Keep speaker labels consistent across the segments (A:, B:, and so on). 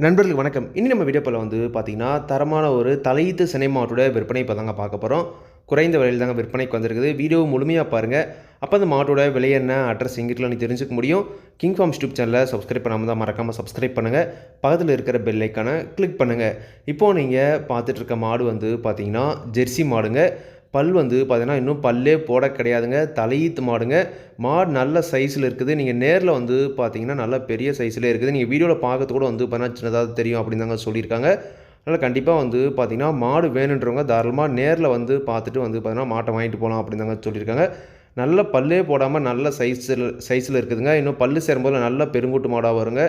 A: நண்பர்களுக்கு வணக்கம். இனி நம்ம வீடியோல பார்த்தீங்கன்னா, தரமான ஒரு தலையீத்து சினை மாட்டோட விற்பனை இப்ப தாங்க பார்க்க போறோம். குறைந்த விலையில தாங்க விற்பனைக்கு வந்திருக்குது. வீடியோ முழுமையா பாருங்க. அப்ப அந்த மாட்டோட விலை என்ன, அட்ரஸ் எங்கிட்டலாம் நீங்க தெரிஞ்சுக்க முடியும். கிங் ஃபார்ம்ஸ் யூடியூப் சேனலை சப்ஸ்கிரைப் பண்ணாம தான் மறக்காம சப்ஸ்கிரைப் பண்ணுங்க. பக்கத்துல இருக்கிற பெல் ஐகானை கிளிக் பண்ணுங்க. இப்போ நீங்க பார்த்துட்டு இருக்க மாடு பார்த்தீங்கன்னா, ஜெர்சி மாடுங்க. பல் பார்த்தீங்கன்னா, இன்னும் பல்லே போட கிடையாதுங்க. தலையீத்து மாடுங்க. மாடு நல்ல சைஸில் இருக்குது. நீங்கள் நேரில் பார்த்தீங்கன்னா, நல்ல பெரிய சைஸ்லேயே இருக்குது. நீங்கள் வீடியோவில் பார்க்கறது கூட பார்த்தீங்கன்னா, சின்னதாக தெரியும் அப்படின்னு தாங்க சொல்லியிருக்காங்க. அதனால் கண்டிப்பாக பார்த்தீங்கன்னா, மாடு வேணுன்றவங்க தாராளமாக நேரில் பார்த்துட்டு பார்த்தீங்கன்னா, மாட்டை வாங்கிட்டு போகலாம் அப்படின்னு தாங்க சொல்லியிருக்காங்க. நல்ல பல்லே போடாமல் நல்ல சைஸில் இருக்குதுங்க. இன்னும் பல்லு சேரும்போது நல்ல பெருங்கூட்டு மாடாக வருங்க.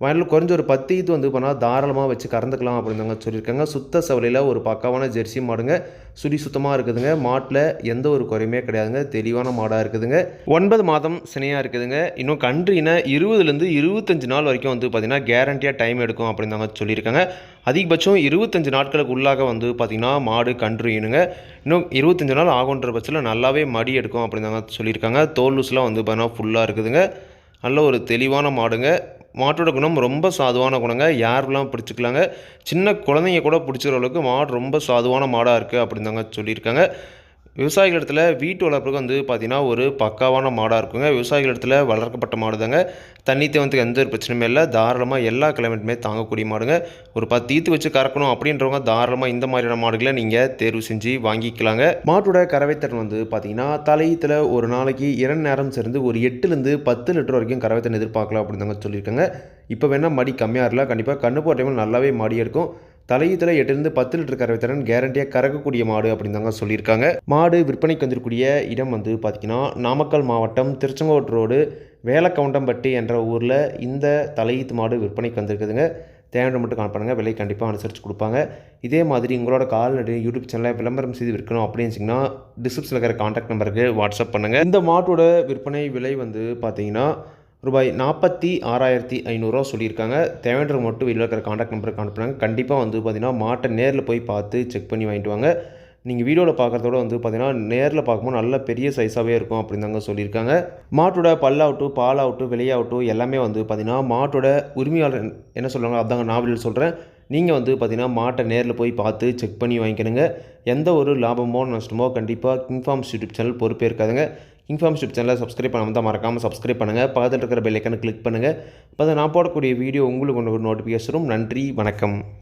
A: வயலில் குறைஞ்ச ஒரு 10 ஈத்து பண்ணால் தாராளமாக வச்சு கறந்துக்கலாம் அப்படின்னு தாங்க சொல்லியிருக்காங்க. சுத்த சவலையில் ஒரு பக்காவான ஜெர்சி மாடுங்க. சுடி சுத்தமாக இருக்குதுங்க. மாட்டில் எந்த ஒரு குறையுமே கிடையாதுங்க. தெளிவான மாடாக இருக்குதுங்க. 9 மாதம் சினையாக இருக்குதுங்க. இன்னும் கன்றுனா 20லேருந்து 25 நாள் வரைக்கும் பார்த்தீங்கன்னா கேரண்டியாக டைம் எடுக்கும் அப்படின்னு தாங்க சொல்லியிருக்காங்க. அதிகபட்சம் 25 நாட்களுக்கு உள்ளாக பார்த்தீங்கன்னா மாடு கன்று ஈனுங்க. இன்னும் 25 நாள் ஆகுன்ற பட்சத்தில் நல்லாவே மடி எடுக்கும் அப்படின்னு தாங்க சொல்லியிருக்காங்க. தோல் லூஸ்லாம் பார்த்தீங்கன்னா ஃபுல்லாக இருக்குதுங்க. நல்ல ஒரு தெளிவான மாடுங்க. மாட்டோட குணம் ரொம்ப சாதுவான குணங்க. யாரெல்லாம் பிடிச்சிக்கலாங்க. சின்ன குழந்தைங்க கூட பிடிச்சிற அளவுக்கு மாடு ரொம்ப சாதுவான மாடாக இருக்குது அப்படின்னு தாங்க சொல்லியிருக்காங்க. விவசாயிகள் இடத்துல வீட்டு வளர்ப்புக்கு பார்த்திங்கன்னா ஒரு பக்காவான மாடாக இருக்குங்க. விவசாயிகள் இடத்துல வளர்க்கப்பட்ட மாடு தாங்க. தண்ணி தேவத்துக்கு எந்த ஒரு பிரச்சனையுமே இல்லை. தாராளமாக எல்லா கிளைமேட்டுமே தாங்கக்கூடிய மாடுங்க. ஒரு 10 ஈத்து வச்சு கறக்கணும் அப்படின்றவங்க தாராளமாக இந்த மாதிரியான மாடுகளை நீங்கள் தேர்வு செஞ்சு வாங்கிக்கலாங்க. மாட்டோட கறவைத்திறன் பார்த்திங்கன்னா தலையீத்தில் ஒரு நாளைக்கு 2 நேரம் சேர்ந்து ஒரு 8லேருந்து 10 லிட்டர் வரைக்கும் கறவைத்திறன் எதிர்பார்க்கலாம் அப்படின்னு தாங்க சொல்லியிருக்காங்க. இப்போ வேணால் மடி கம்மியாக இருக்கலாம். கண்டிப்பாக கண்ணு போட்ட டைமில் நல்லாவே மடி எடுக்கும். தலையீத்தில் 8லேருந்து 10 லிட்டர் கறவைத்திறன் கேரண்டியாக கறக்கக்கூடிய மாடு அப்படின்னு தாங்க சொல்லியிருக்காங்க. மாடு விற்பனைக்கு வந்திருக்கக்கூடிய இடம் பார்த்திங்கன்னா நாமக்கல் மாவட்டம் திருச்செங்கோடு ரோடு வேலக்கவுண்டம்பட்டி என்ற ஊரில் இந்த தலையீத்து மாடு விற்பனைக்கு வந்திருக்குதுங்க. தேவையான மட்டும் கால் பண்ணுங்கள். விலை கண்டிப்பாக அனுசரித்து கொடுப்பாங்க. இதே மாதிரி உங்களோட கால்நடை யூடியூப் சேனலில் விளம்பரம் செய்து விற்கணும் அப்படின்னு டிஸ்கிரிப்ஷனில் இருக்கிற கான்டாக்ட் நம்பருக்கு வாட்ஸ்அப் பண்ணுங்கள். இந்த மாட்டோட விற்பனை விலை பார்த்தீங்கன்னா ரூபாய் 46,500 சொல்லியிருக்காங்க. தேவையானவங்க மட்டும் வீட்டில் இருக்கிற கான்டாக்ட் நம்பருக்கு அனுப்புனாங்க. கண்டிப்பாக பார்த்தீங்கன்னா மாட்டை நேரில் போய் பார்த்து செக் பண்ணி வாங்கிட்டு வாங்க. நீங்கள் வீடியோவில் பார்க்குறதோட பார்த்தீங்கன்னா நேரில் பார்க்கும்போது நல்ல பெரிய சைஸாகவே இருக்கும் அப்படின்னு தாங்க சொல்லியிருக்காங்க. மாட்டோட பல்லாகட்டும் பாலாகட்டும் விலையாகட்டும் எல்லாமே பார்த்தீங்கன்னா மாட்டோட உரிமையாளர் என்ன சொல்கிறாங்க அதாங்க நான் வீடியோ சொல்கிறேன். நீங்கள் பார்த்தீங்கன்னா மாட்டை நேரில் போய் பார்த்து செக் பண்ணி வாங்கிக்கணுங்க. எந்த ஒரு லாபமோ நஷ்டமோ கண்டிப்பாக கிங் ஃபார்ம்ஸ் யூடியூப் சேனல் பொறுப்பே இருக்காதுங்க. கிங் ஃபார்ம்ஸ் யூடியூப் சேனலை சப்ஸ்கிரைப் பண்ணாமல் தான் மறக்காமல் சப்ஸ்கிரைப் பண்ணுங்கள். பக்கத்தில் இருக்கிற பெல் ஐக்கானை கிளிக் பண்ணுங்கள். அப்போ நான் போடக்கூடிய வீடியோ உங்களுக்கு நோட்டிஃபிகேஷன் வரும். நன்றி, வணக்கம்.